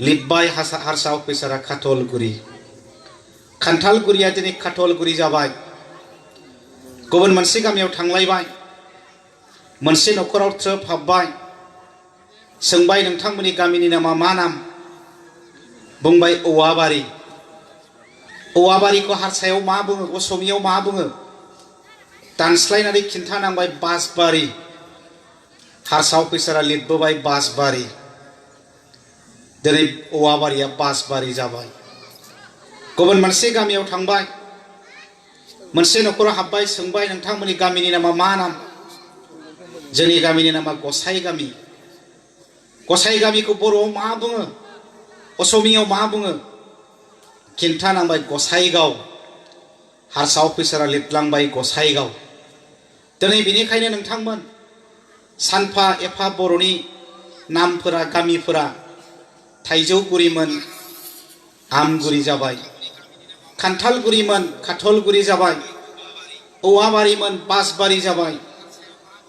लिरबाय हारसा अफिसारा खाथलगुरि खान्थालगुरिया दिनै खाथलगुरि जाबाय गुबुन मोनसे गामियाव थांलायबाय मोनसे न'खराव थ्रोब हाबबाय सोंबाय नोंथांमोननि गामिनि नामा मा नाम बुंबाय औवाबारि औवाबारिखौ हारसायाव मा बुङो असमियाव मा बुङो दानस्लायनानै खिन्थानांबाय बासबारि हारसा अफिसारा लिरबोबाय बासबारि दिनै औवाबारिया बासबारि जाबाय गुबुन मोनसे गामियाव थांबाय मोनसे न'खराव हाबबाय सोंबाय नोंथांमोननि गामिनि नामा मा नाम जोंनि गामिनि नामा गसाइ गामि गसाइ गामिखौ बर'आव मा बुङो असमियाव मा बुङो खिन्थानांबाय गसाइगाव हारसा अफिसारा लिरलांबाय गसाइगाव दिनै बेनिखायनो नोंथांमोन सानफा एफा बर'नि नामफोरा गामिफोरा थाइजौगुरिमोन आमगुरि जाबाय खान्थालगुरिमोन खाथलगुरि जाबाय औवाबारिमोन बासबारि जाबाय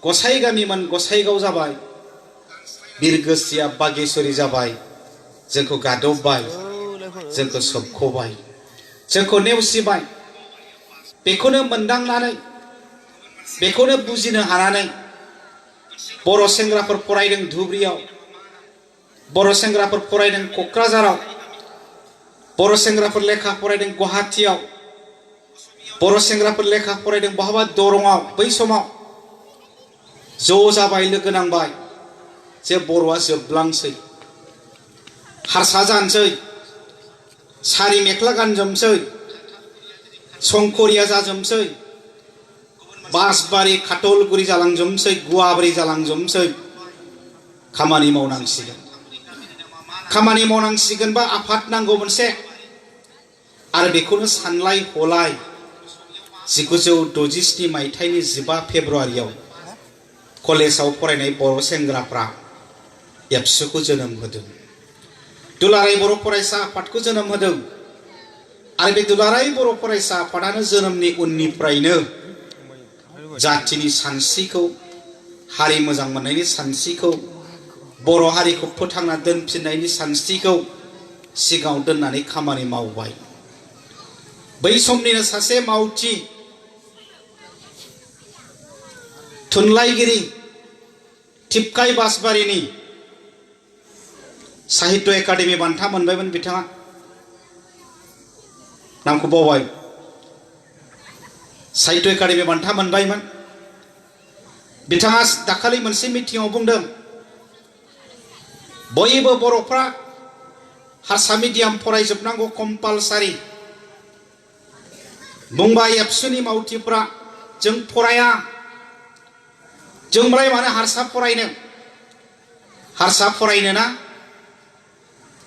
गसाइ गामिमोन गसाइगाव जाबाय बिरगोस्रिया बागेश्वरी जाबाय जोंखौ गादबबाय जोंखौ सोबख'बाय जोंखौ नेवसिबाय बेखौनो मोनदांनानै बेखौनो बुजिनो हानानै बर' सेंग्राफोर फरायदों धुबुरियाव बर' सेंग्राफोर फरायदों क'क्राझाराव बर' सेंग्राफोर लेखा फरायदों गुवाहाटीयाव बर' सेंग्राफोर लेखा फरायदों बहाबा दरंआव बै समाव ज' जाबाय लोगो नांबाय जे बर'आ जोबलांसै हारसा जानोसै सारि मेख्ला गानजोबसै संखरिया जाजोबसै बासबारि खाथलगुरि जालांजोबसै गुवाबारि जालांजोबसै खामानि मावनांसिगोन बा आफाद नांगौ मोनसे आरो बेखौनो सानलाय हलाय 1967 मायथाइनि 15 फेब्रुआरियाव कलेजाव फरायनाय बर' सेंग्राफ्रा एबसुखौ जोनोम होदों दुलाराय बर' फरायसा आफादखौ जोनोम होदों आरो बे दुलाराय बर' फरायसा आफादानो जोनोमनि उननिफ्रायनो जातिनि सानस्रिखौ हारि मोजां मोननायनि सानस्रिखौ बर' हारिखौ फोथांना दोनफिननायनि सानस्रिखौ सिगाङाव दोननानै खामानि मावबाय बै समनिनो सासे मावथि थुनलाइगिरि टिपकाइ बासबारिनि साहित्य एकाडेमि बान्था मोनबायमोन बिथाङा नामखौ बावबाय साहित्य एकाडेमि बान्था मोनबायमोन बिथाङा दाखालि मोनसे मिटिंआव बुंदों बयबो बर'फ्रा हारसा मिडियाम फरायजोबनांगौ कम्पालसारि बुंबाय एबसुनि मावथिफ्रा जों फराया जोंलाय मानो हारसा फरायनो ना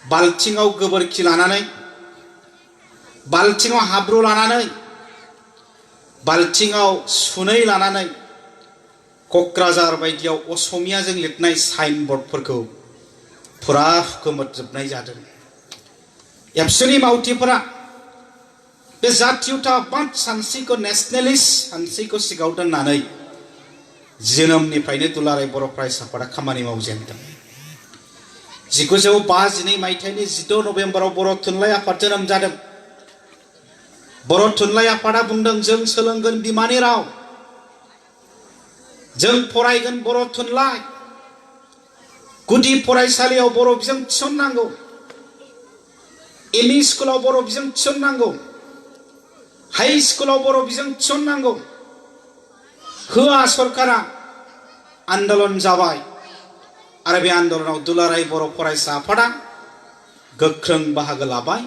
बाल्थिङाव गोबोरखि लानानै बाल्थिङाव हाब्रु लानानै बाल्थिङाव सुनै लानानै क'क्राझार बायदियाव असमियाजों लिरनाय साइनबर्डफोरखौ फुरा हुखुमोजोबनाय जादों एबसुनि मावथिफोरा बे जातीयताबाद सानस्रिखौ नेशनेलिस्ट सानस्रिखौ सिगाङाव दोननानै जोनोमनिफ्रायनो दुलाराय बर' फरायसा आफादा खामानि मावजेनदों 1952 मायथाइनि 16 नभेम्बराव बर' थुनलाइ आफाद जोनोम जादों बर' थुनलाइ आफादा बुंदों जों सोलोंगोन बिमानि राव जों फरायगोन बर' थुनलाइ गुदि फरायसालियाव बर' बिजों थिसननांगौ एमइ स्कुलाव बर' बिजों थिसननांगौ हाई स्कुलाव बर' बिजों थिसननांगौ होआ सरकारा आन्दोलन जाबाय आरो बे आन्दोलनाव दुलाराय बर' फरायसा आफादा गोख्रों बाहागो लाबाय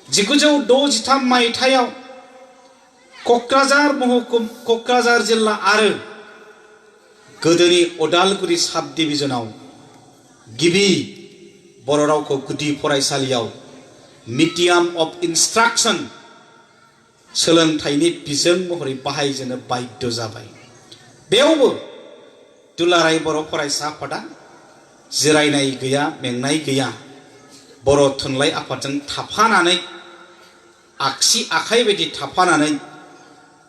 1963 मायथाइयाव क'क्राझार जिल्ला आरो गोदोनि अदालगुरि साब डिभिजनाव गिबि बर' रावखौ गुदि फरायसालियाव मिडियाम अफ इन्सट्राक्शन सोलोंथाइनि बिजों महरै बाहायजेननो बाध्य जाबाय बेयावबो दुलाराय बर' फरायसा आफादा जिरायनाय गैया मेंनाय गैया बर' थुनलाइ आफादजों थाफानानै आगसि आखाइ बायदि थाफानानै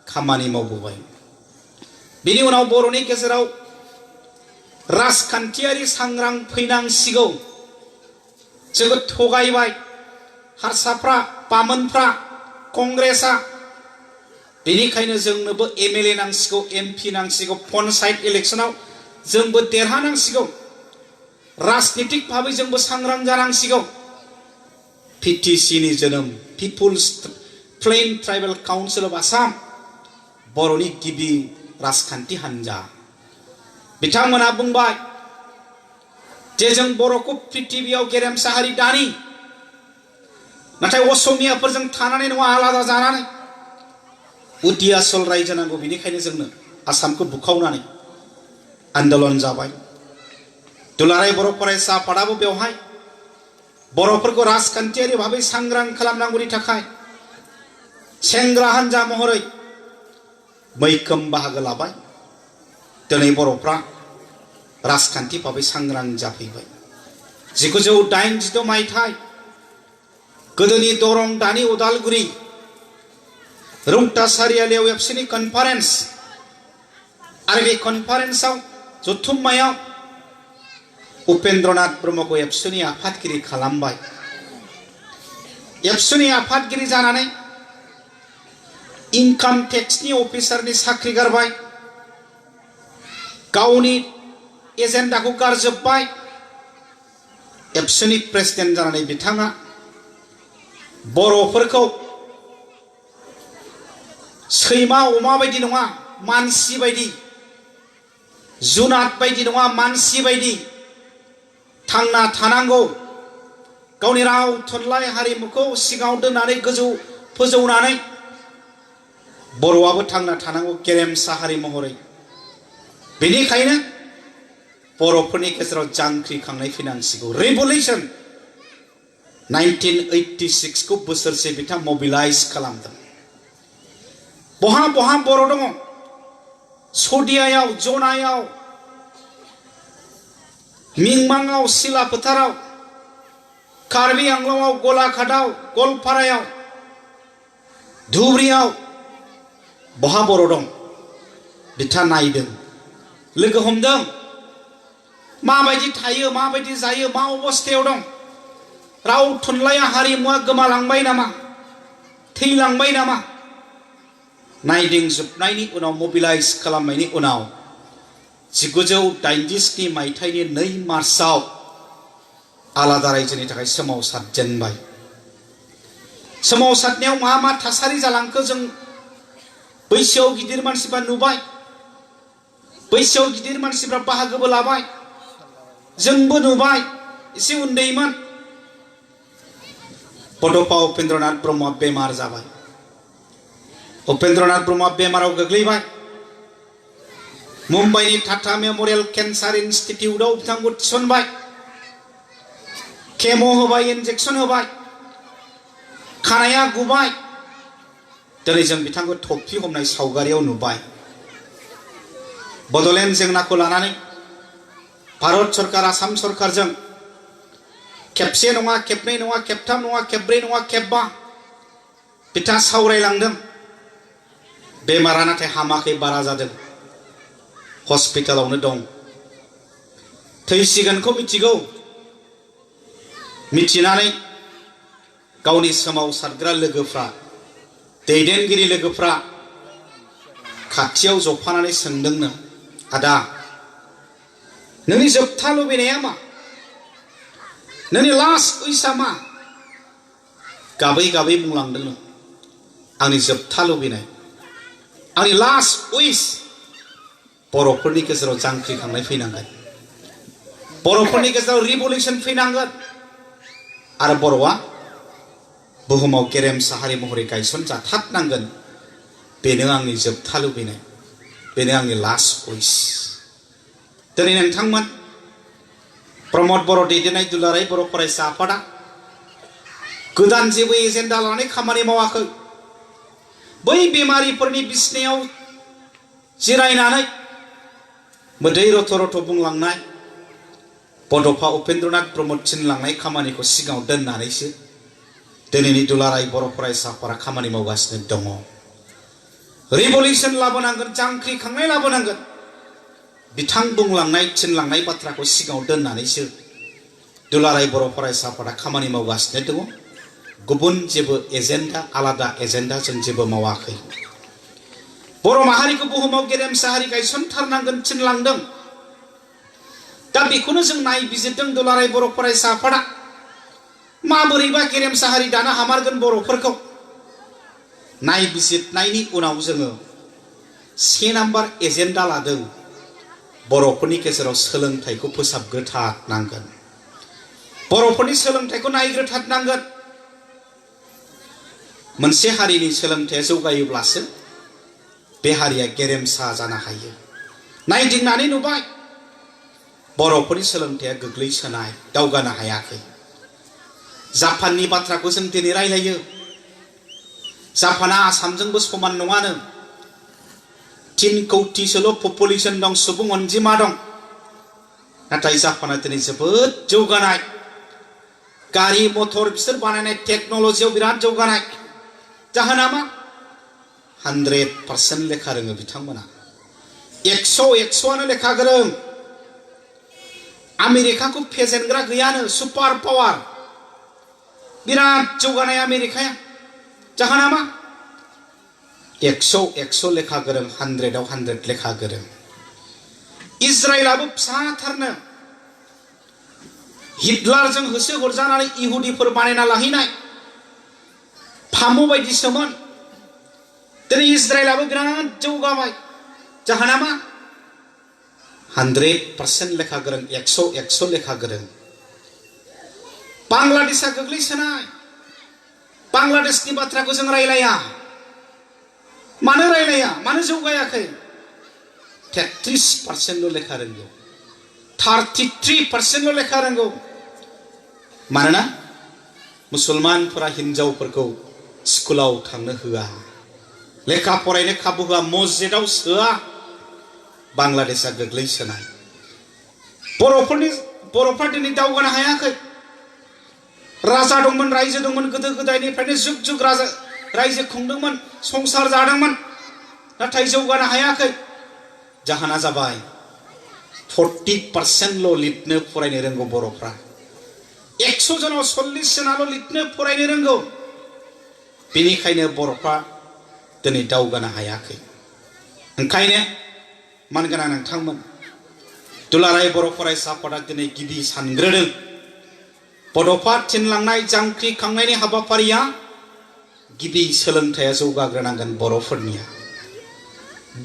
खामानि मावबोबाय बेनि उनाव बर'नि गेजेराव राजखान्थियारि सांग्रां फैनांसिगौ जोङो थगायबाय हारसाफ्रा बामोनफ्रा कंग्रेसआ बेनिखायनो जोंनोबो एमएलए नांसिगौ एमपि नांसिगौ पन्चायत इलेक्शनाव जोंबो देरहानांसिगौ राजनीतिक भाबै जोंबो सांग्रां जानांसिगौ पिटिसिनि जोनोम people's plain tribal council of Assam बर'नि गिबि राजखान्थि हान्जा बिथांमोना बुंबाय जे जों बर'खौ पृथिबियाव गेरेमसा हारि दानि नाथाय असमियाफोरजों थानानै नङा आलादा जानानै उदि आसल रायजो नांगौ बेनिखायनो जोंनो आसामखौ बुखावनानै आन्दोलन जाबाय दुलाराय बर' फरायसा आफादाबो बेवहाय बर'फोरखौ राजखान्थियारि भाबै सांग्रां खालामनांगौनि थाखाय सेंग्रा हान्जा महरै मैखोम बाहागो लाबाय दिनै बर'फ्रा राजखान्थि भाबै सांग्रां जाफैबाय 1986 मायथाइ गोदोनि दरं दानि उदालगुरि रौता सारियालियाव एबसुनि कनफारेन्स आरो बे कनफारेन्सआव जथुम्मायाव उपेन्द्रनाथ ब्रह्मखौ एबसुनि आफादगिरि खालामबाय एबसुनि आफादगिरि जानानै इनकाम टेक्सनि अफिसारनि साख्रि गारबाय गावनि एजेन्डाखौ गारजोब्बाय एबसुनि प्रेसिडेन्ट जानानै बिथाङा बर'फोरखौ सैमा अमा बायदि नङा मानसि बायदि जुनाद बायदि नङा मानसि बायदि थांना थानांगौ गावनि राव थुनलाइ हारिमुखौ सिगाङाव दोननानै गोजौ फोजौनानै बर'आबो थांना थानांगौ गेरेमसा हारि महरै बेनिखायनो बर'फोरनि गेजेराव जांख्रिखांनाय फैनांसिगौ रिभलिउसन 1986 को बोसोरसे बिथां मबिलाइज खालामदों बहा बहा बर' दङ सदियायाव जनायाव मिंमांआव सिला फोथाराव कार्बि आंलंआव गलाघाटआव गलपारायाव धुबुरियाव बहा बर' दं बिथा नायदों लोगो हमदों माबायदि थायो माबायदि जायो मा अबस्थायाव दं राव थुनलाइया हारिमुआ गोमालांबाय नामा थैलांबाय नामा नायदिंजोबनायनि उनाव मबिलाइज खालामनायनि उनाव 1987 मायथाइनि 2 मार्चआव आलादा रायजोनि थाखाय सोमावसारजेनबाय सोमावसारनायाव मा मा थासारि जालांखो जों बैसोआव गिदिर मानसिफ्रा नुबाय बैसोआव गिदिर मानसिफ्रा बाहागोबो लाबाय जोंबो नुबाय एसे उन्दैमोन बड'फा उपेन्द्रनाथ ब्रह्मआ बेमार जाबाय उपेन्द्रनाथ ब्रह्मआ बेमाराव गोग्लैबाय मुम्बाइनि टाटा मेम'रियेल केन्सार इन्स्टिटिउटआव बिथांखौ थिसनबाय केम' होबाय इन्जेक्सन होबाय खानाया गुबाय दिनै जों बिथांखौ थफि हमनाय सावगारियाव नुबाय बड'लेण्ड जेंनाखौ लानानै भारत सरकार आसाम सरकारजों खेबसे नङा खेबनै नङा खेबथाम नङा खेबब्रै नङा खेबबा बिथाङा सावरायलांदों बेमारा नाथाय हामाखै बारा जादों हस्पिटालावनो दं थैसिगोनखौ मिथिगौ मिथिनानै गावनि सोमावसारग्रा लोगोफ्रा दैदेनगिरि लोगोफ्रा खाथियाव जफानानै सोंदोंनो आदा नोंनि जोबथा लुबैनाया मा नोंनि लास्ट उइसआ मा गाबै गाबै बुंलांदोंनो आंनि जोबथा लुबैनाय आंनि लास्ट उइस बर'फोरनि गेजेराव जांख्रिखांनाय फैनांगोन बर'फोरनि गेजेराव रिभलिउसन फैनांगोन आरो बर'आ बुहुमाव गेरेमसा हारि महरै गायसनजाथारनांगोन बेनो आंनि जोबथा लुबैनाय बेनो आंनि लास्ट उइस दिनै नोंथांमोन प्रमद बर' दैदेननाय दुलाराय बर' फरायसा आफादा गोदान जेबो एजेन्डा लानानै खामानि मावाखै बै बेमारिफोरनि बिसिनायाव जिरायनानै मोदै रथ' रथ' बुंलांनाय बड'फा उपेन्द्रनाथ ब्रह्म थिनलांनाय खामानिखौ सिगाङाव दोननानैसो दिनैनि दुलाराय बर' फरायसा आफादा खामानि मावगासिनो दङ रिभलिउसन लाबोनांगोन जांख्रिखांनाय लाबोनांगोन बिथां बुंलांनाय थिनलांनाय बाथ्राखौ सिगाङाव दोननानैसो दुलाराय बर' फरायसा आफादा खामानि मावगासिनो दङ गुबुन जेबो एजेन्डा आलादा एजेन्डा जों जेबो मावाखै बर' माहारिखौ बुहुमाव गेरेमसा हारि गायसनथारनांगोन थिनलांदों दा बेखौनो जों नायबिजिरदों दुलाराय बर' फरायसा आफादा माबोरैबा गेरेमसा हारि दानो हामारगोन बर'फोरखौ नायबिजिरनायनि उनाव जोङो 1 नाम्बार एजेन्डा लादों बर'फोरनि गेजेराव सोलोंथाइखौ फोसाबग्रोथारनांगोन बर'फोरनि सोलोंथाइखौ नायग्रोथारनांगोन मोनसे हारिनि सोलोंथाइया जौगायोब्लासो बे हारिया गेरेमसा जानो हायो नायदिंनानै नुबाय बर'फोरनि सोलोंथाइया गोग्लैसोनाय दावगानो हायाखै जापाननि बाथ्राखौ जों दिनै रायलायो जापाना आसामजोंबो समान नङानो 3 कौटिसोल' पपुलेसन दं सुबुं अनजिमा दं नाथाय जापाना दिनै जोबोद जौगानाय गारि मटर बिसोर बानायनाय टेक्न'लजियाव बिराद जौगानाय जाहोना मा 100% लेखा रोङो बिथांमोना 100 लेखा गोरों आमेरिकाखौ फेजेनग्रा गैयानो सुपार पावार बिराद जौगानाय आमेरिकाया जाहोना मा 100 लेखा गोरों 100आव 100 लेखा गोरों इजराइलाबो फिसाथारनो हिटलारजों होसो हरजानानै इहुदिफोर बानायना लाहैनाय फामु बायदिसोमोन दिनै इजराइलाबो बिराद जौगाबाय जाहोना मा 100% लेखा गोरों 100 लेखा गोरों बांलादेशआ गोग्लैसोनाय बांलादेशनि बाथ्राखौ जों रायलाया मानो रायलाया मानो जौगायाखै 33% लेखा रोंगौ 33% लेखा रोंगौ मानोना मुसलमानफोरा हिनजावफोरखौ स्कुलाव थांनो होआ लेखा फरायनो खाबु होआ मस्जिदाव सोआ बांलादेशआ गोग्लैसोनाय बर'फ्रा दिनै दावगानो हायाखै राजा दंमोन रायजो दंमोन गोदो गोदायनिफ्रायनो जुग जुग रायजो खुंदोंमोन संसार जादोंमोन नाथाय जौगानो हायाखै जाहोना जाबाय 40%ल' लिरनो फरायनो रोंगौ बर'फ्रा 100 जनाव 40 जनाल' लिरनो फरायनो रोंगौ बेनिखायनो बर'फ्रा दिनै दावगानो हायाखै ओंखायनो मानगोनां नोंथांमोन दुलाराय बर' फरायसा आफादा दिनै गिबि सानग्रोदों बड'फा थिनलांनाय जांख्रिखांनायनि हाबाफारिया गिबि सोलोंथाइया जौगाग्रोनांगोन बर'फोरनिया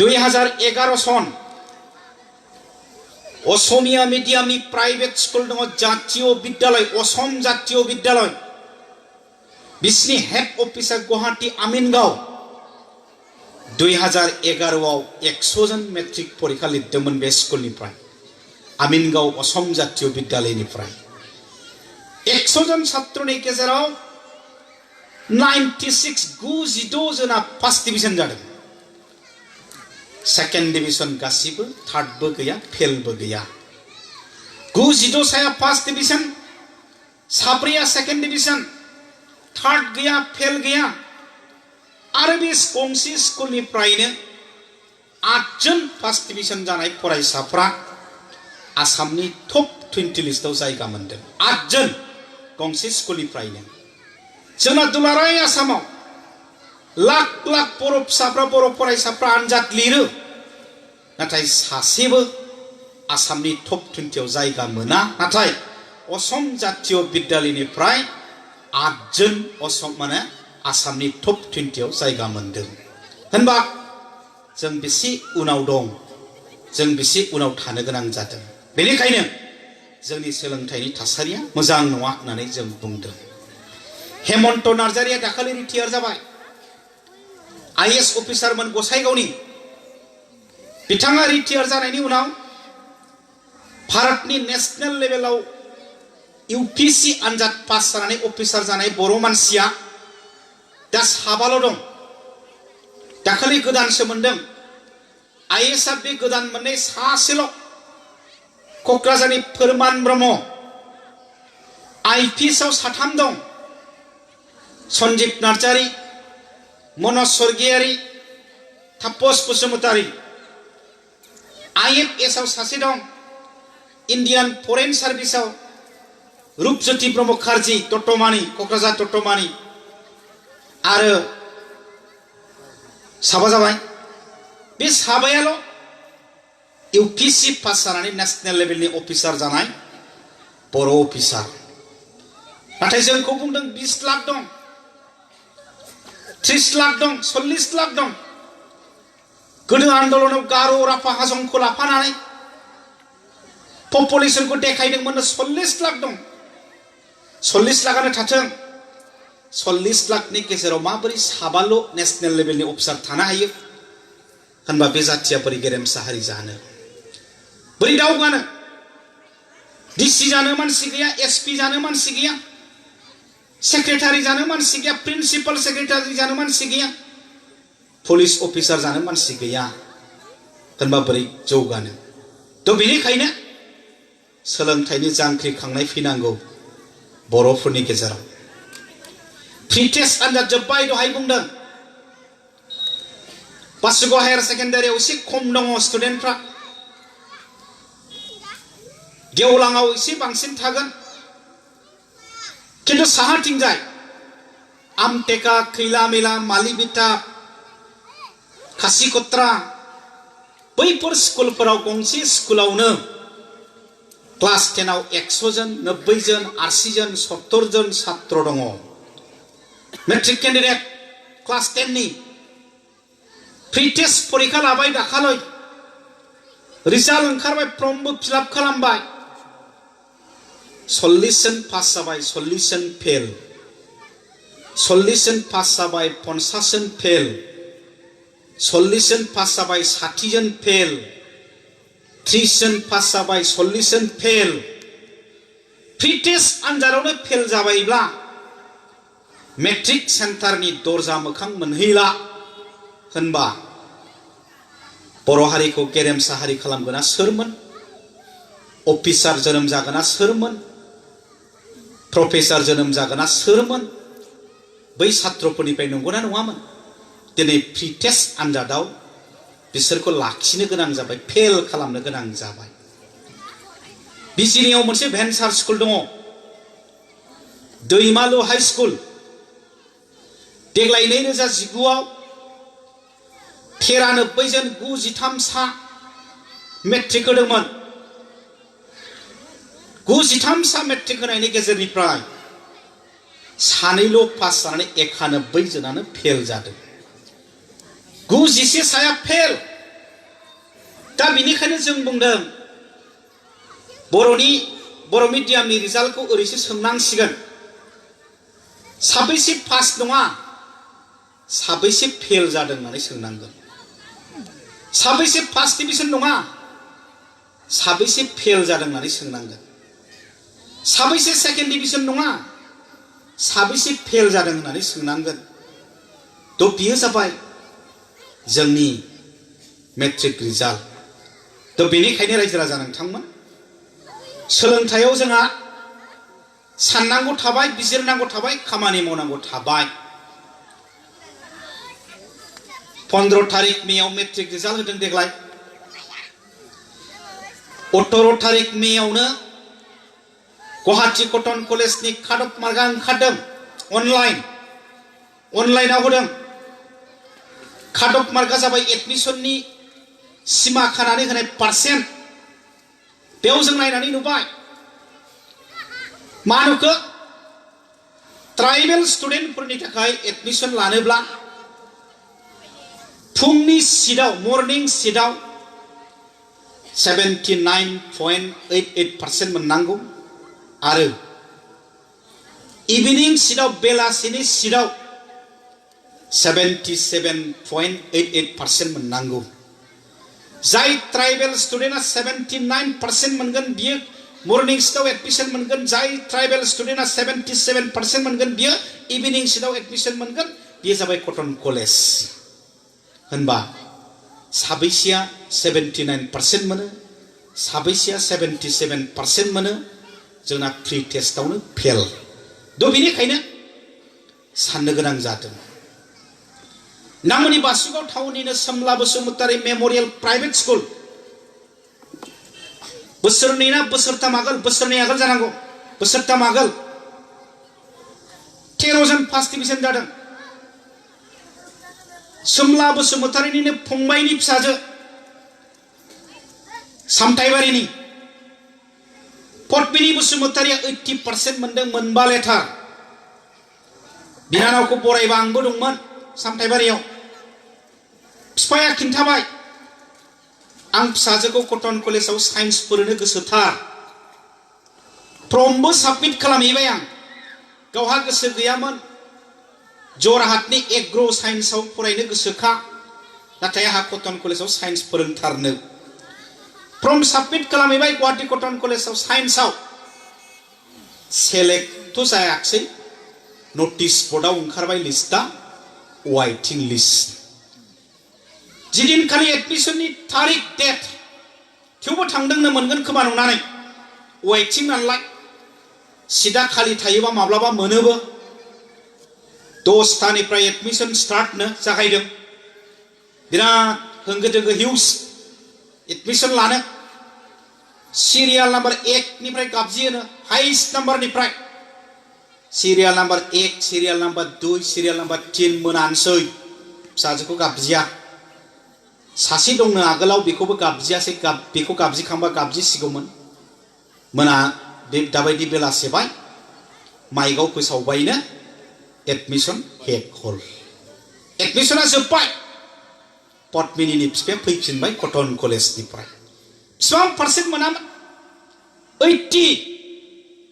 2011 सन असमिया मिडियामनि प्राइभेट स्कुल दङ जातीय बिद्यालय असम जातीय बिद्यालय बिसिनि हेड अफिसा गुवाहाटी आमिनगाव 2011 आव 100 जन मेट्रिक परीक्षा लिरदोंमोन बे स्कुलनिफ्राय आमिनगाव असम जातीय बिद्यालयनिफ्राय 100 जन छात्रनि गेजेराव 92 जना फार्स्ट डिविजन जादों सेकेंड डिविजन गासिबो थार्डबो गैया फेलबो गैया 92 साया फार्स्ट डिविजन साब्रैया सेकेंड डिविजन थार्ड गैया फेल गैया आरो बे गंसे स्कुलनिफ्रायनो 8 जन फार्स्ट डिविजन जानाय फरायसाफ्रा आसामनि टप 20 लिस्टआव जायगा मोनदों 8 जन गंसे स्कुलनिफ्रायनो जोंना दुलाराय आसामाव लाख लाख बर' फिसाफ्रा बर' फरायसाफ्रा आनजाद लिरो नाथाय सासेबो आसामनि टप 20 आव जायगा मोना नाथाय असम जातीय बिद्यालयनिफ्राय 8 जन आसामनि टप 20 आव जायगा मोनदों होनबा जों बेसे उनाव दं जों बेसे उनाव थानो गोनां जादों बेनिखायनो जोंनि सोलोंथाइनि थासारिया मोजां नङा होननानै जों बुंदों हेमन्त नार्जारिया दाखालि रिटायार जाबाय आईएएस अफिसारमोन गसाइगावनि बिथाङा रिटायार जानायनि उनाव भारतनि नेशनेल लेभेलाव यूपीएससी आनजाद पास जानानै अफिसार जानाय बर' मानसिया दा साबाल' दं दाखालि गोदानसो मोनदों आईएएसआ बे गोदान मोननाय सासेल' क'क्राझारनि फोरमान ब्रह्म आईपीएसआव 3 दं सन्जीब नार्जारी मनज स्वर्गियारी तापस बसुमतारी आईएफएसआव सासे दं इन्डियान फरेन सार्भिसआव रूपज्योति ब्रह्म खारजी टटमानि क'क्राझार टटमानि आरो साबा जाबाय बे साबायाल' इउपिएससि पास जानानै नेशनेल लेभेलनि अफिसार जानाय बर' अफिसार नाथाय जोंखौ बुंदों 20 लाख दं 30 लाख दं 40 लाख दं गोदो आन्दलनाव गार' राभा हाजंखौ लाफानानै पपुलेसनखौ देखायदोंमोन 40 लाख दं 40 लाखानो थाथों 40 लाखनि गेजेराव माबोरै साबाल' नेशनेल लेभेलनि अफिसार थानो हायो होनबा बे जाथिया बोरै गेरेमसा हारि जानो बोरै दावगानो डिसि जानो मानसि गैया एसपि जानो मानसि गैया सेक्रेटारि जानो मानसि गैया प्रिन्सिपाल सेक्रेटारि जानो मानसि गैया पुलिस अफिसार जानो मानसि गैया होनबा बोरै जौगानो थ' बेनिखायनो सोलोंथाइनि जांख्रिखांनाय फैनांगौ बर'फोरनि गेजेराव प्रि टेस्ट आनजाद जोब्बाय दहाय बुंदों बासुगाव हायार सेकेन्डारियाव एसे खम दङ स्टुडेन्टफ्रा गेवलाङाव एसे बांसिन थागोन किन्तु साहाथिंजाय आमटेका खैलामेला मालिबिटा खासिकत्रा बैफोर स्कुलफोराव गंसे स्कुलावनो क्लास 10 आव 100 जन 90 जन 80 जन 70 जन छात्र दङ मेट्रिक केन्डिडेट क्लास 10 नि प्रि टेस्ट परीक्षा लाबाय दाखालै रिजाल्ट ओंखारबाय फर्मबो फिलआप खालामबाय 40 जन पास जाबाय 40 जन फेल 40 जन पास जाबाय 50 जन फेल 40 जन पास जाबाय 60 जन फेल 30 जन पास जाबाय 40 जन फेल प्रि टेस्ट आनजादावनो फेल जाबायब्ला मेट्रिक सेन्टारनि दरजा मोखां मोनहैला होनबा बर' हारिखौ गेरेमसा हारि खालामगोना सोरमोन अफिसार जोनोम जागोना सोरमोन प्रफेसार जोनोम जागोना सोरमोन बै छात्रफोरनिफ्राय नंगौना नङामोन दिनै प्रि टेस्ट आनजादाव बिसोरखौ लाखिनो गोनां जाबाय फेल खालामनो गोनां जाबाय बिजिनियाव मोनसे भेन्सार स्कुल दङ दैमालु हाई स्कुल देग्लाय 2019 आव 93 जन 93 सा मेट्रिक होदोंमोन 93 सा मेट्रिक होनायनि गेजेरनिफ्राय सानैल' पास जानानै 91 जनानो फेल जादों 91 साया फेल दा बिनिखायनो जों बुंदों बर' मिडियामनि रिजाल्टखौ ओरैसो सोंनांसिगोन साबैसे पास नङा साबैसे फेल जादों होननानै सोंनांगोन साबैसे फार्स्ट डिभिजन नङा साबैसे फेल जादों होननानै सोंनांगोन साबैसे सेकेन्ड डिभिजन नङा साबैसे फेल जादों होननानै सोंनांगोन थ' बियो जाबाय जोंनि मेट्रिक रिजाल्ट थ' बेनिखायनो रायजो राजा नोंथांमोन सोलोंथायाव जोंहा साननांगौ थाबाय बिजिरनांगौ थाबाय खामानि मावनांगौ थाबाय 15 तारिख मेयाव मेट्रिक रिजाल्ट होदों देग्लाय 18 तारिख मेयावनो गुवाहाटी कटन कलेजनि काट अफ मार्कआ ओंखारदों अनलाइनाव होदों काट अफ मार्कआ जाबाय एडमिशननि सिमा खानानै होनाय पार्सेन्ट बेयाव जों नायनानै नुबाय मा नुखो ट्राइबेल स्टुडेन्टफोरनि थाखाय एडमिशन लानोब्ला फुंनि सिटआव मर्निं सिटआव 79.88% मोननांगौ आरो इभिनिं सिटआव बेलासिनि सिटआव 77.88% मोननांगौ जाय ट्राइबेल स्टुडेन्टआ 79% मोनगोन बियो मर्निं सिटआव एडमिशन मोनगोन जाय ट्राइबेल स्टुडेन्टआ 77% मोनगोन बियो इभिनिं सिटआव एडमिशन मोनगोन बियो जाबाय कटन कलेज होनबा साबैसेया 79% मोनो साबैसेया 77% मोनो जोंना प्रि टेस्टआवनो फेल द' बेनिखायनो साननो गोनां जादों नामनि बासुगाव टाउननिनो Somla Basumatary memorial private school बोसोरनै ना बोसोरथाम आगोल बोसोरनै आगोल जानांगौ बोसोरथाम आगोल 13 जन फार्स्ट डिभिजन जादों। सोमला बसुमतारिनिनो फंबायनि फिसाजो सामथाइबारिनि पद्मिनी बसुमतारिया 80% मोनदों, मोनबा लेटार। बिनानावखौ बरायबा आंबो दंमोन सामथाइबारियाव। बिफाया खिन्थाबाय आं फिसाजोखौ कटन कलेजाव साइन्स फोरोंनो गोसोथार। फर्मबो साबमिट खालामहैबाय आं। गावहा गोसो गैयामोन, जरहाटनि एग्र' साइन्सआव फरायनो गोसोखा, नाथाय आंहा कटन कलेजाव साइन्स फोरोंथारनो। फर्म साबमिट खालामहैबाय गुवाहाटी कटन कलेजाव साइन्सआव। सेलेक्ट जायाखिसै, नटिस बर्डआव ओंखारबाय लिस्टआ, वाइटिं लिस्ट। जिदिनखालि एडमिसननि तारिख डेट, थेवबो थांदोंनो मोनगोन खोमा नंनानै, वाइटिं नालाय सिदा खालि थायोबा माब्लाबा मोनोबो। 10थानिफ्राय एडमिसन स्टार्टनो जागायदों। बिराद होंगो दोंगो हिउज एडमिसन लानो। सिरियाल नाम्बार 1 निफ्राय गाबज्रियोनो, हाइस्ट नाम्बारनिफ्राय। Serial number 1, serial number 2, serial number 3 मोनानोसै। फिसाजोखौ गाबज्रिया। सासे दंनो आगोलाव, बेखौबो गाबज्रियासै। बेखौ गाबज्रिखांबा गाबज्रिसिगौमोन। मोना दाबायदि बेलासेबाय, माइकआव फोसावबायनो एडमिसन हेक हल। एडमिसना जोब्बाय। पद्मिनीनि बिफाया फैफिनबाय कटन कलेजनिफ्राय। बेसेबां पारसेन्ट मोनामोन? 80।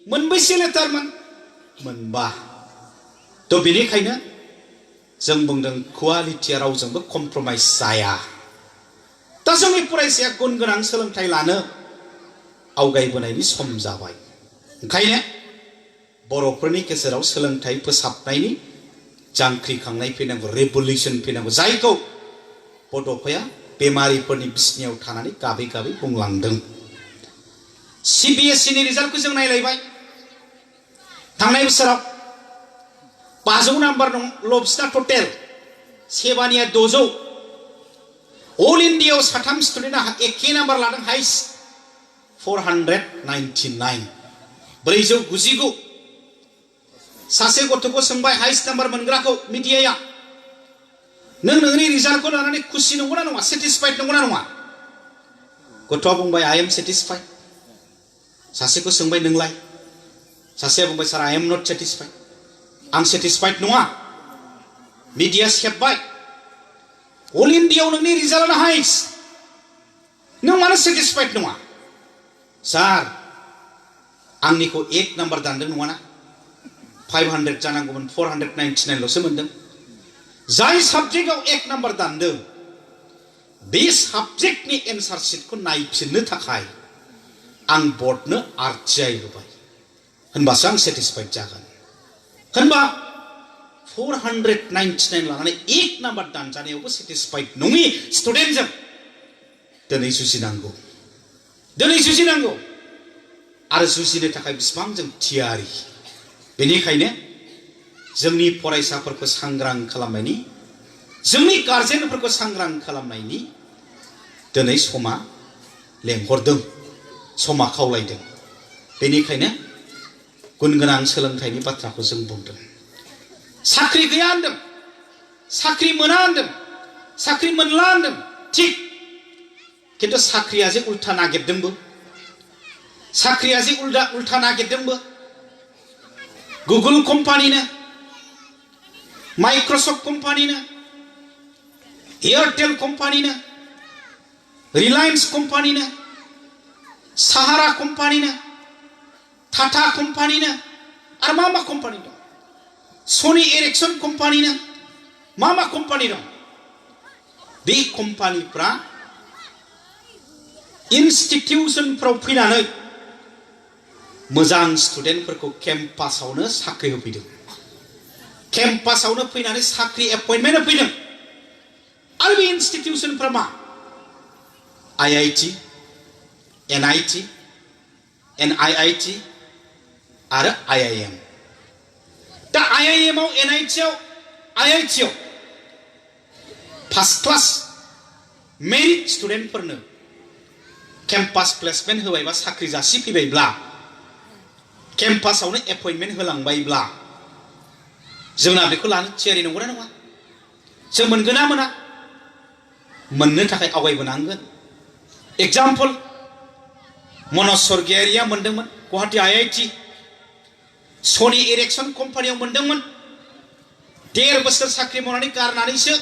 मोनबेसे लेटारमोन? मोनबा। थ' बेनिखायनो जों बुंदों कुवालिटिया रावजोंबो कमप्रमाइज जाया। दा जोंनि फरायसाया गुन गोनां सोलोंथाइ लानो आवगायबोनायनि सम जाबाय। ओंखायनो बर'फोरनि गेजेराव सोलोंथाइ फोसाबनायनि जांख्रिखांनाय फैनांगौ, रेभलिउसन फैनांगौ, जायखौ बड'फाया बेमारिफोरनि बिसिनायाव थानानै गाबै गाबै बुंलांदों। CBSE नि रिजाल्टखौ जों नायलायबाय। थांनाय बोसोराव 500 नाम्बार दंल' बिसिना टटेल, सेबानिया 600। अल इन्डियायाव साथाम स्टुडेन्टआ एखे नाम्बार लादों, हाइस्ट 499, 499। सासे गथ'खौ सोंबाय हाइस्ट नाम्बार मोनग्राखौ मिडियाया, नों नोंनि रिजाल्टखौ लानानै खुसि नंगौना नङा, सेटिसफाइड नंगौना नङा? गथ'आ बुंबाय आइ एम सेटिसफाइड। सासेखौ सोंबाय नोंलाय? सासेया बुंबाय सार आइ एम नट सेटिसफाइड, आं सेटिसफाइड नङा। मिडिया सेबबाय, अल इन्डियायाव नोंनि रिजाल्टआनो हाइस्ट, नों मानो सेटिसफाइड नङा? सार आंनिखौ 1 नाम्बार दानदों नङाना, 500 जानांगौमोन, 499ल'सो मोनदों। जाय साबजेक्टआव 1 नाम्बार दानदों, बे साबजेक्टनि एन्सार शीटखौ नायफिननो थाखाय आं बर्डनो RTI होबाय, होनबासो आं सेटिसफाइड जागोन। होनबा 499 लानानै 1 नाम्बार दानजानायावबो सेटिसफाइड नङि स्टुडेन्टजों दिनै जुजिनांगौ, दिनै जुजिनांगौ। आरो जुजिनो थाखाय बेसेबां जों थियारि। बेनिखायनो जोंनि फरायसाफोरखौ सांग्रां खालामनायनि, जोंनि गार्जेनफोरखौ सांग्रां खालामनायनि दिनै समा लेंहरदों, समा खावलायदों। बेनिखायनो गुन गोनां सोलोंथाइनि बाथ्राखौ जों बुंदों। साख्रि गैया होनदों, साख्रि मोना होनदों, साख्रि मोनला होनदों, थिग। खिन्थु साख्रिया जे उल्था नागिरदोंबो, साख्रिया जे उल्था नागिरदोंबो। गुगल कम्पानिनो, माइक्रसफ्ट कम्पानिनो, एयारटेल कम्पानिनो, रिलायन्स कम्पानिनो, साहारा कम्पानिनो, टाटा कम्पानिनो, आरो मा मा कम्पानि दं, सनि एरिक्सन कम्पानिनो, मा मा कम्पानि दं। बे कम्पानिफ्रा इनस्टिटिउसनफ्राव फैनानै मोजां स्टुडेन्टफोरखौ केम्पासावनो साख्रि होफैदों, केम्पासावनो फैनानै साख्रि एपइन्टमेन्ट होफैदों। आरो बे इनस्टिटिउसनफ्रा मा? IIT, NIT, NIIT आरो IIM। दा IIM आव, NIT आव, IIT आव फार्स्ट क्लास मेरिट स्टुडेन्टफोरनो केम्पास प्लेसमेन्ट होबायबा, साख्रि जासिफैबायब्ला केम्पासावनो एपइन्टमेन्ट होलांबायब्ला जोंना बेखौ लानो थियारि नंगौना नङा जों मोनगोन ना मोना मोननो थाखाय आवगायबोनांगोन एग्जाम्पल मनज स्वर्गियारिया मोनदोंमोन गुवाहाटी IIT सनि इरेक्सन कम्पानियाव मोनदोंमोन 13 बोसोर साख्रि मावनानै गारनानैसो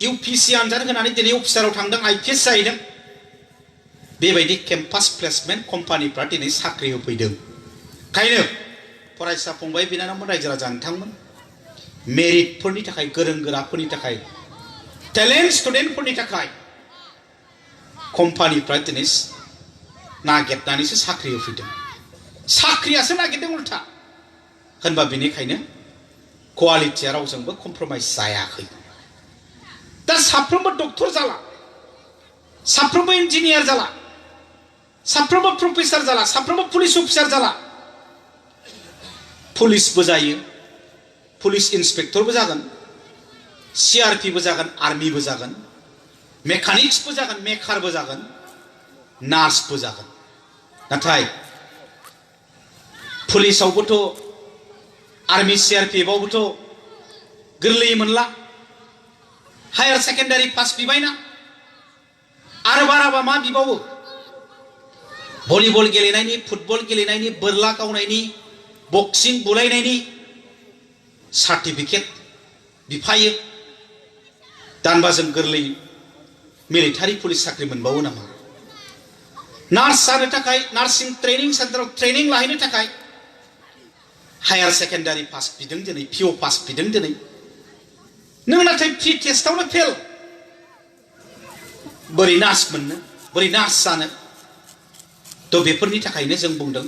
UPC आनजाद होनानै दिनै अफिसाराव थांदों IPS जाहैदों बेबायदि केम्पास प्लेसमेन्ट कम्पानिफ्रा दिनै साख्रि होफैदों खायनो फरायसा फंबाय बिनानावमोन रायजो राजा नोंथांमोन मेरिटफोरनि थाखाय गोरों गोराफोरनि थाखाय टेलेन्ट स्टुडेन्टफोरनि थाखाय कम्पानिफ्रा दिनै नागिरनानैसो साख्रि होफैदों साख्रियासो नागिरदों उल्था होनबा बेनिखायनो क्वालिटिया रावजोंबो कमप्रमाइज जायाखै दा साफ्रोमबो डक्टर जाला साफ्रोमबो इन्जिनियार जाला साफ्रोमबो प्रफेसर जाला साफ्रोमबो पुलिस अफिसार जाला पुलिसबो जायो पुलिस इन्सपेक्टरबो जागोन CRPबो जागोन आर्मिबो जागोन मेकानिक्सबो जागोन मेकारबो जागोन नार्सबो जागोन नाथाय पुलिसावबोथ' आर्मी CRPFआवबोथ' गोरलैयै मोनला हायार सेकेन्डारि पास बिबायना आरो बाराबा मा बिबावो भलिबल गेलेनायनि फुटबल गेलेनायनि बोरला गावनायनि बक्सिं बुलायनायनि सार्टिफिकेट बिफायो दानबा जों गोरलै मिलिटारि पुलिस साख्रि मोनबावो नामा नार्स जानो थाखाय नार्सिं ट्रेनिं सेन्टाराव ट्रेनिं लाहैनो थाखाय हायार सेकेन्डारि पास बिदों दिनै PO पास बिदों दिनै नों नाथाय प्रि टेस्टआवनो फेल बोरै नार्स मोननो बोरै नार्स जानो थ' बेफोरनि थाखायनो जों बुंदों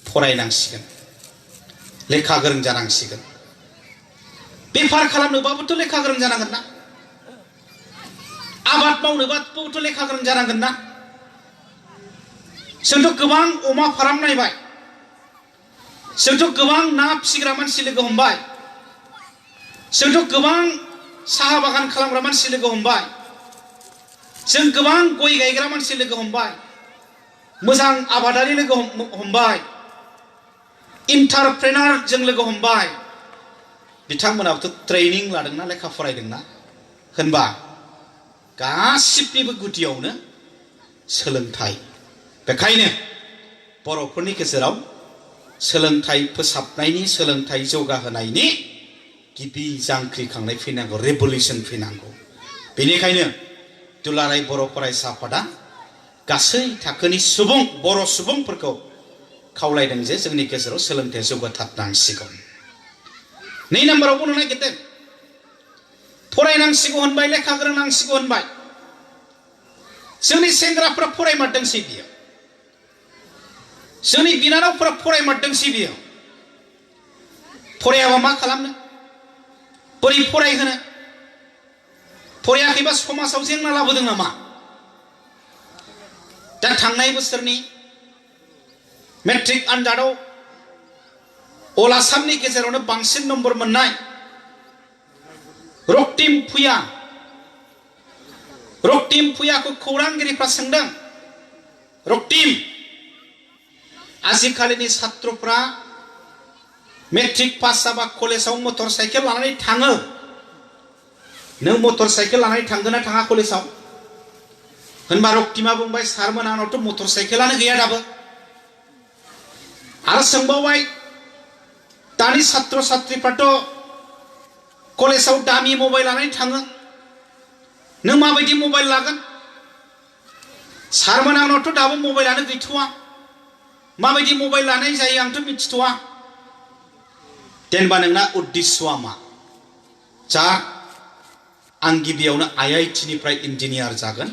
फरायनांसिगोन लेखा गोरों जानांसिगोन बेफार खालामनोबाबोथ' लेखा गोरों जानांगोन ना आबाद मावनोबाबोथ' लेखा गोरों जानांगोन ना जोंथ' गोबां अमा फार्म नायबाय जोंथ' गोबां ना फिसिग्रा मानसि लोगो हमबाय जोंथ' गोबां साहा बागान खालामग्रा मानसि लोगो हमबाय जों गोबां गय गायग्रा मानसि लोगो हमबाय मोजां आबादारि लोगो हमबाय इन्टारप्रेनार जों लोगो हमबाय बिथांमोनाबोथ' ट्रेनिं लादोंना लेखा फरायदोंना होनबा गासिबनिबो गुदियावनो सोलोंथाइ बेखायनो बर'फोरनि गेजेराव सोलोंथाइ फोसाबनायनि सोलोंथाइ जौगाहोनायनि गिबि जांख्रिखांनाय फैनांगौ रेभलिउसन फैनांगौ बेनिखायनो दुलाराय बर' फरायसा आफादा गासै थाखोनि सुबुं बर' सुबुंफोरखौ खावलायदों जे जोंनि गेजेराव सोलोंथाइ जौगाथारनांसिगौ 2 नाम्बाराव बुंनो नागिरदों फरायनांसिगौ होनबाय लेखा गोरों नांसिगौ होनबाय जोंनि सेंग्राफोरा फरायमारदोंसै बियो जोंनि बिनानावफोरा फरायमारदोंसै बियो फरायाबा मा खालामनो बोरै फरायहोनो फरायाखैबा समाजाव जेंना लाबोदों नामा दा थांनाय बोसोरनि मेट्रिक आनजादाव अल आसामनि गेजेरावनो बांसिन नम्बर मोननाय रक्तिम फुयाखौ खौरांगिरिफ्रा सोंदों रक्तिम आजिखालिनि छात्रफ्रा मेट्रिक पास जाबा कलेजाव मटर साइकेल लानानै थाङो नों मटर साइकेल लानानै थांगोन ना थाङा कलेजाव होनबा रक्तिमा बुंबाय सारमोन आंनावथ' मटर साइकेलानो गैया दाबो आरो सोंबावबाय दानि छात्र छात्रीफ्राथ' कलेजाव दामि मबाइल लानानै थाङो नों माबायदि मबाइल लागोन सारमोन आंनावथ' दाबो मबाइलानो गैथ'वा माबायदि मबाइल लानाय जायो आंथ' मिथिथ'वा जेनेबा नोंना उद्देश्यआ मा जा आं गिबियावनो IIT निफ्राय इन्जिनियार जागोन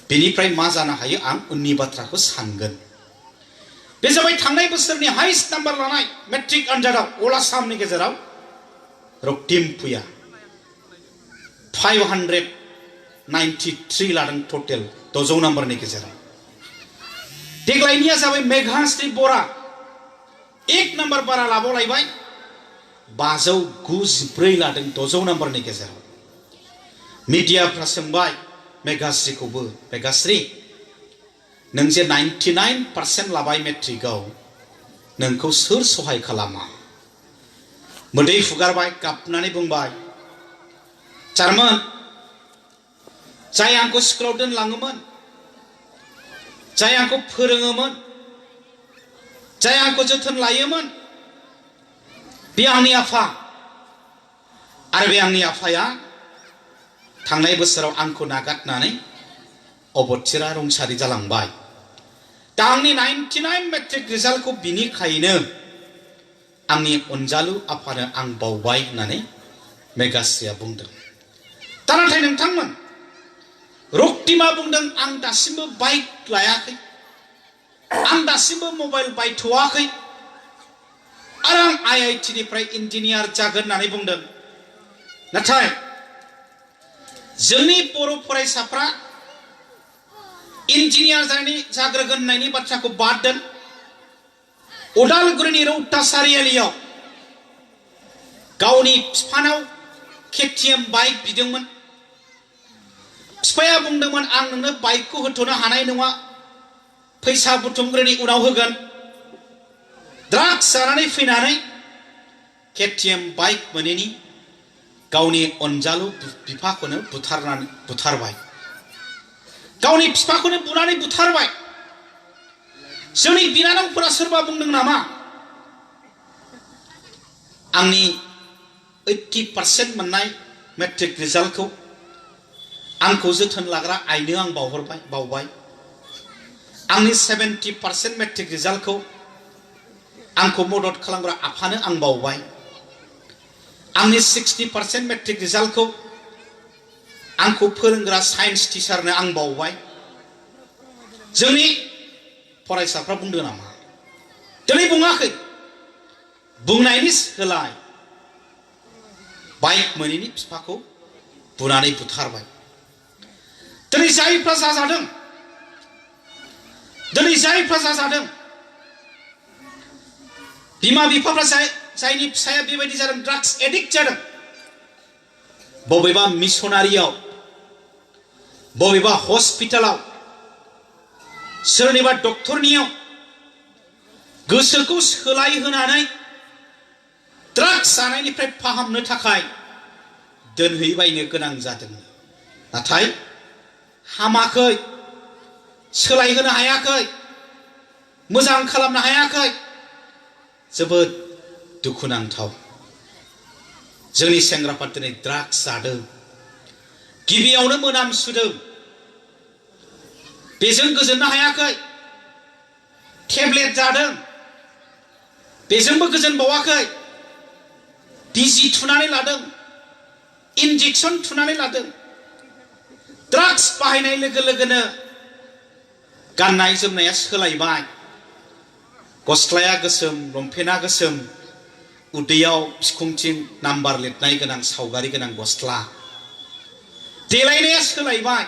बेनिफ्राय मा जानो हायो आं उननि बाथ्राखौ सानगोन बे जाबाय थांनाय बोसोरनि हाइस्ट नाम्बार लानाय मेट्रिक आनजादाव अल आसामनि गेजेराव रक्तिम फुया 593 लादों टटेल 600 नाम्बारनि गेजेराव देग्लायनिया जाबाय मेघाश्री बरा 1 नाम्बार बारा लाबावलायबाय 594 लादों 600 नाम्बारनि गेजेराव मिडियाफ्रा सोंबाय मेघाश्रीखौबो मेघाश्री नों जे 99% लाबाय मेट्रिकआव नोंखौ सोर सहाय खालामा मोदै फुगारबाय गाबनानै बुंबाय सारमोन जाय आंखौ स्कुलाव दोनलाङोमोन जाय आंखौ फोरोङोमोन जाय आंखौ जोथोन लायोमोन बे आंनि आफा आरो बे आंनि आफाया थांनाय बोसोराव आंखौ नागारनानै अबथिरा रुंसारि जालांबाय दा आंनि 99 मेट्रिक रिजाल्टखौ बिनिखायनो आंनि अनजालु आफानो आं बावबाय होननानै मेघाश्रीया बुंदों दा नाथाय नोंथांमोन रक्तिमा बुंदों आं दासिमबो बाइक लायाखै आं दासिमबो मबाइल बायथ'वाखै आरो आं IIT निफ्राय इन्जिनियार जागोन होननानै बुंदों नाथाय जोंनि बर' फरायसाफ्रा इन्जिनियार जाग्रोगोन होननायनि बाथ्राखौ बाद दोन उदालगुरिनि रौता सारियालियाव गावनि बिफानाव KTM बाइक बिदोंमोन बिफाया बुंदोंमोन आं नोंनो बाइकखौ होथ'नो हानाय नङा फैसा बुथुमग्रोनि उनाव होगोन ड्राग्स जानानै फैनानै KTM बाइक मोनैनि गावनि अनजालु बिफाखौनो बुथारबाय गावनि बिफाखौनो बुनानै बुथारबाय जोंनि बिनानावफोरा सोरबा बुंदों नामा आंनि 80% मोननाय मेट्रिक रिजाल्टखौ आंखौ जोथोन लाग्रा आइनो आं बावबाय आंनि 70% मेट्रिक रिजाल्टखौ आंखौ मदद खालामग्रा आफानो आं बावबाय आंनि 60% मेट्रिक रिजाल्टखौ आंखौ फोरोंग्रा साइन्स टिचारनो आं बावबाय जोंनि फरायसाफ्रा बुंदों नामा दिनै बुङाखै बुंनायनि सोलाय बाइक मोनैनि बिफाखौ बुनानै बुथारबाय दिनै जायफ्रा जाजादों बिमा बिफाफ्रा जायनि फिसाया बेबायदि जादों ड्राग्स एडिक्ट जादों बबेबा मिशनारियाव बबेबा हस्पिटालाव सोरनिबा डक्टरनियाव गोसोखौ सोलायहोनानै ड्राग्स जानायनिफ्राय फाहामनो थाखाय दोनहैबायनो गोनां जादों नाथाय हामाखै सोलायहोनो हायाखै मोजां खालामनो हायाखै जोबोद दुखुनांथाव जोंनि सेंग्राफोरा दिनै ड्राग्स जादों गिबियावनो मोनामसुदों बेजों गोजोननो हायाखै टेब्लेट जादों बेजोंबो गोजोनबावाखै बिजि थुनानै लादों इन्जेक्सन थुनानै लादों ड्राग्स बाहायनाय लोगो लोगोनो गाननाय जोमनाया सोलायबाय गस्लाया गोसोम लंपेन्टआ गोसोम उदैयाव बिखुंथिं नाम्बार लिरनाय गोनां सावगारि गोनां गस्ला देलायनाया सोलायबाय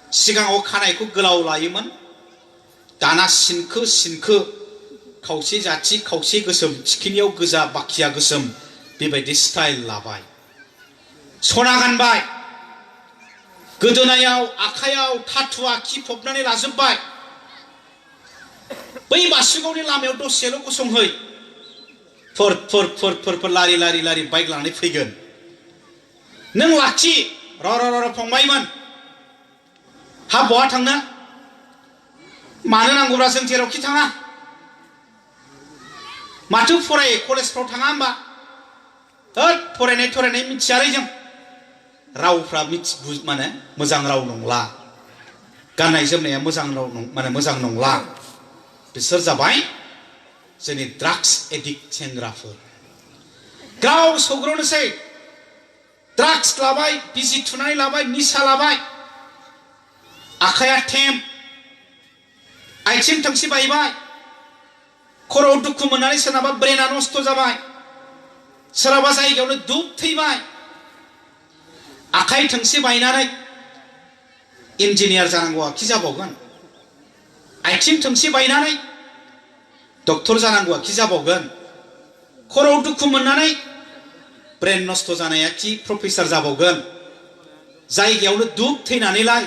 सिगाङाव खानायखौ गोलाव लायोमोन दाना सिनखो खावसे जाथि खावसे गोसोम थिखिनियाव गोजा बाखिया गोसोम बेबायदि स्टाइल लाबाय सना गानबाय गोदोनायाव आखायाव थाथुआ खिफबनानै लाजोबबाय बै बासुगावनि लामायाव दसेल' गसंहै फोर लारि बाइक लानानै फैगोन नों लाखि र फंबायमोन हा बहा थांनो मानो नांगौब्रा जों जेरावखि थाङा माथो फरायो कलेजफ्राव थाङा होमबा फरायनाय मिथियालै जों रावफ्रा माने मोजां राव नंला गाननाय जोमनाया मोजां नंला बिसोर जाबाय जोंनि ड्राग्स एडिक्ट सेंग्राफोर गाव सौग्रावनोसै ड्राग्स लाबाय बिजि थुनानै लाबाय निसा लाबाय आखाया टेम आथिं थोंसे बायबाय खर'आव दुखु मोननानै सोरनाबा ब्रेना नस्थ' जाबाय सोरहाबा जायगायावनो दुब थैबाय आखाइ थोंसे बायनानै इन्जिनियार जानांगौआ खि जाबावगोन आथिं थोंसे बायनानै डक्टर जानांगौआ खि जाबावगोन खर'आव दुखु मोननानै ब्रेन नस्थ' जानाया खि प्रफेसार जाबावगोन जायगायावनो दुब थैनानैलाय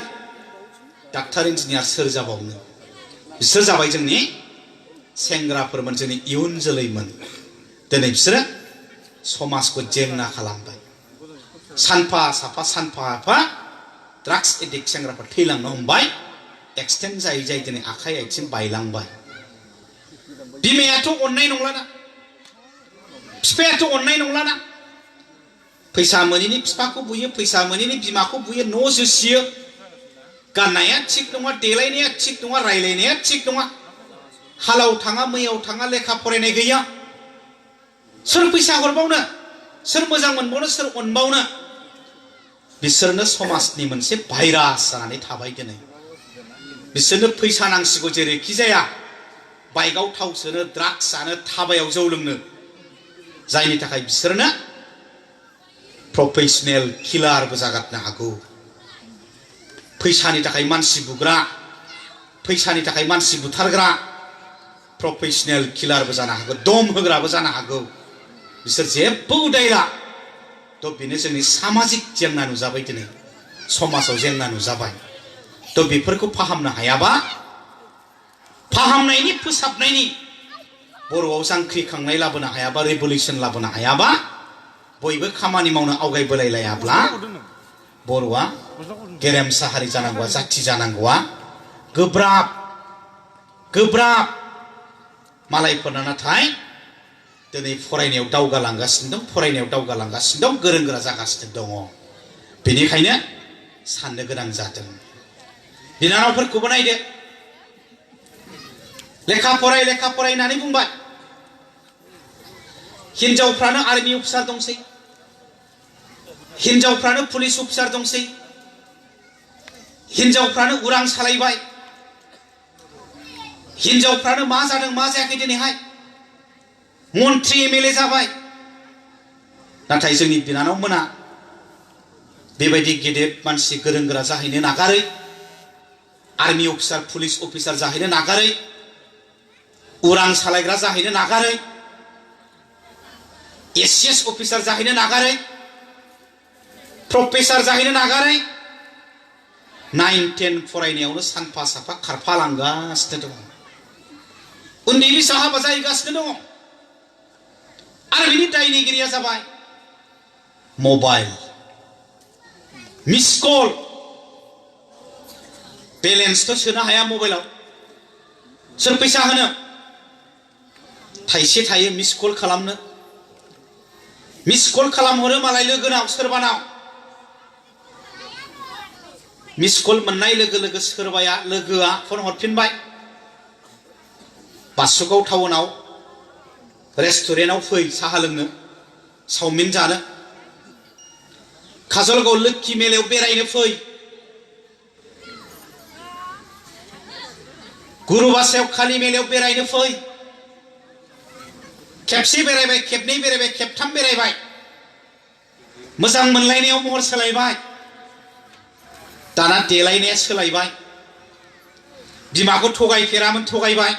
डाक्टार इन्जिनियार सोर जाबावनो बिसोर जाबाय जोंनि सेंग्राफोरमोन जोंनि इयुन जोलैमोन दिनै बिसोरो समाजखौ जेंना खालामबाय सानफा साफा ड्राग्स एडिक्ट सेंग्राफोर थैलांनो हमबाय एक्सटेन्ड जायै जायै दिनै आखाइ आथिं बायलांबाय बिमायाथ' अननाय नंलाना बिफायाथ' अननाय नंलाना फैसा मोनैनि बिफाखौ बुयो फैसा मोनैनि बिमाखौ बुयो न' जोसियो गाननाया थिग नङा देलायनाया थिग नङा रायलायनाया थिग नङा हालाव थाङा मैयाव थाङा लेखा फरायनाय गैया सोर फैसा हरबावनो सोर मोजां मोनबावनो सोर अनबावनो बिसोरनो समाजनि मोनसे भाइरास जानानै थाबाय दिनै बिसोरनो फैसा नांसिगौ जेरैखि जाया बाइकआव थाव सोनो ड्राग्स जानो थाबायाव जौ लोंनो जायनि थाखाय बिसोरनो प्रफेशनेल किलारबो जागारनो हागौ फैसानि थाखाय मानसि बुग्रा फैसानि थाखाय मानसि बुथारग्रा प्रफेशनेल किलारबो जानो हागौ दम होग्राबो जानो हागौ बिसोर जेबो उदायला थ' बेनो जोंनि सामाजिक जेंना नुजाबाय दिनै समाजाव जेंना नुजाबाय थ' बेफोरखौ फाहामनो हायाबा फाहामनायनि फोसाबनायनि बर'आव जांख्रिखांनाय लाबोनो हायाबा रिभलिउसन लाबोनो हायाबा बयबो खामानि मावनो आवगायबोलायलायाब्ला बर'आ गेरेमसा हारि जानांगौआ जाथि जानांगौआ गोब्राब मालायफोरना नाथाय दिनै फरायनायाव दावगालांगासिनो दं गोरों गोरा जागासिनो दङ बेनिखायनो साननो गोनां जादों बिनानावफोरखौबो नायदो लेखा फराय होननानै बुंबाय हिनजावफ्रानो आर्मि अफिसार दंसै हिनजावफ्रानो पुलिस अफिसार दंसै हिनजावफ्रानो उरां सालायबाय हिनजावफ्रानो मा जादों मा जायाखै दिनैहाय मन्त्रि एमएलए जाबाय नाथाय जोंनि बिनानावमोना बेबायदि गेदेर मानसि गोरों गोरा जाहैनो नागारै आर्मि अफिसार पुलिस अफिसार जाहैनो नागारै उरां सालायग्रा जाहैनो नागारै एसएस अफिसार जाहैनो नागारै प्रफेसर जाहैनो नागारै 9-10 फरायनायावनो सानफा साफा खारफालांगासिनो दङ उन्दै बैसोआव हाबा जाहैगासिनो दङ आरो बिनि दायनिगिरिया जाबाय मबाइल मिस कल बेलेन्सथ' सोनो हाया मबाइलाव सोर फैसा होनो थाइसे थायो मिस कल खालामनो मिस कल खालामहरो मालाय लोगोनाव सोरबानाव मिस कल मोननाय लोगो लोगो सोरबाया लोगोआ फन हरफिनबाय बासुगाव टाउनाव रेस्टुरेन्टआव फै साहा लोंनो चाउमिन जानो काजलगाव लोक्षि मेलायाव बेरायनो फै गुरुबासायाव कालि मेलायाव बेरायनो फै खेबसे बेरायबाय खेबनै बेरायबाय खेबथाम बेरायबाय मोजां मोनलायनायाव महर सोलायबाय दाना देलायनाया सोलायबाय बिमाखौ थगायफेरामोन थगायबाय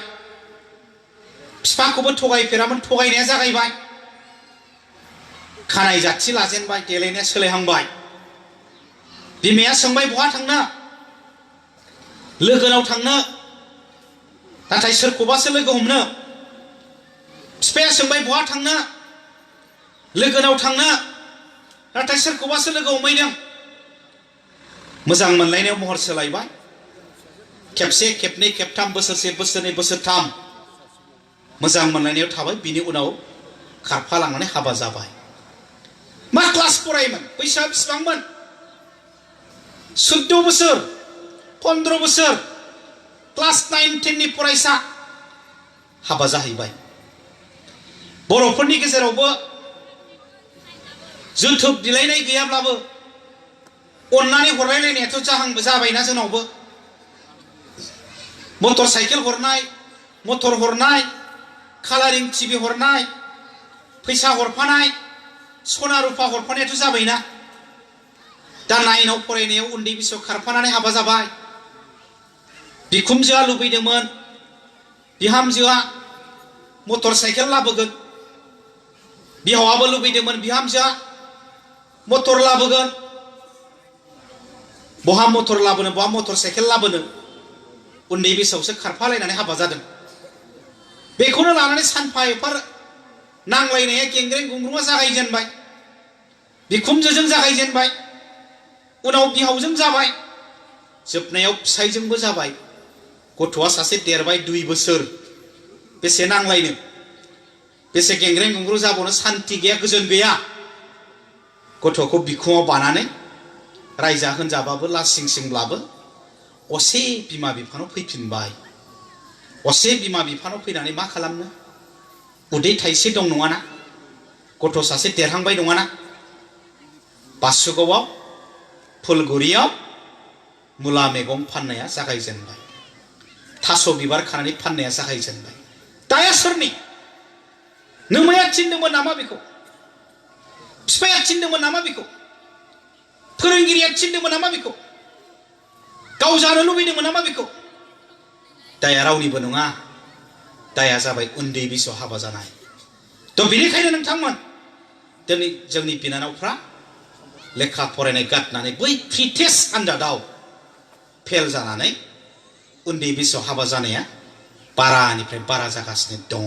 बिफाखौबो थगायफेरामोन थगायनाया जागायबाय खानाय जाथि लाजेनबाय देलायनाया सोलायहांबाय बिमाया सोंबाय बहा थांनो लोगोनाव थांनो नाथाय सोरखौबासो लोगो हमनो बिफाया सोंबाय बहा थांनो लोगोनाव थांनो नाथाय सोरखौबासो लोगो हमहैदों मोजां मोनलायनायाव महर सोलायबाय खेबसे खेबनै खेबथाम बोसोरसे बोसोरनै बोसोरथाम मोजां मोनलायनायाव थाबाय बिनि उनाव खारफालांनानै हाबा जाबाय मा क्लास फरायोमोन बैसोआ बेसेबांमोन 14 बोसोर 15 बोसोर क्लास 9-10 नि फरायसा हाबा जाहैबाय बर'फोरनि गेजेरावबो जोथोब दिलायनाय गैयाब्लाबो अननानै हरलायलायनायाथ' जाबायना जोंनावबो मटर साइकेल हरनाय मटर हरनाय कालारिं टिभि हरनाय फैसा हरफानाय सना रुपा हरफानायाथ' जाबायना दा 9आव फरायनायाव उन्दै बैसोआव खारफानानै हाबा जाबाय बिखुमजोआ लुबैदोंमोन बिहामजोआ मटर साइकेल लाबोगोन बिहावाबो लुबैदोंमोन बिहामजोआ मटर लाबोगोन बहा मटर लाबोनो बहा मटर साइकेल लाबोनो उन्दै बैसोआवसो खारफालायनानै हाबा जादों बेखौनो लानानै सानफा एफा नांलायनाया गेंग्रें गुंग्रुङा जागायजेनबाय बिखुमजोजों जागायजेनबाय उनाव बिहावजों जाबाय जोबनायाव फिसायजोंबो जाबाय गथ'आ सासे देरबाय 2 बोसोर बेसे नांलायनो बेसे गेंग्रें गुंग्रु जाबावनो सान्ति गैया गोजोन गैया गथ'खौ बिखुङाव बानानै रायजा होनजाबाबो लासिं सिंब्लाबो असे बिमा बिफानाव फैफिनबाय असे बिमा बिफानाव फैनानै मा खालामनो उदै थाइसे दं नङाना गथ' सासे देरहांबाय नङाना बासुगावआव फुलगुरियाव मुला मैगं फाननाया जागायजेनबाय थास' बिबार खानानै फाननाया जागायजेनबाय दाया सोरनि नोमाया थिनदोंमोन नामा बेखौ बिफाया थिनदोंमोन नामा बेखौ फोरोंगिरिया थिनदोंमोन नामा बेखौ गाव जानो लुबैदोंमोन नामा बेखौ दाया रावनिबो नङा दाया जाबाय उन्दै बैसोआव हाबा जानाय थ' बेनिखायनो नोंथांमोन दिनै जोंनि बिनानावफ्रा लेखा फरायनाय गारनानै बै प्रिटेस्ट आनजादाव फेल जानानै उन्दै बैसोआव हाबा जानाया बारानिफ्राय बारा जागासिनो दङ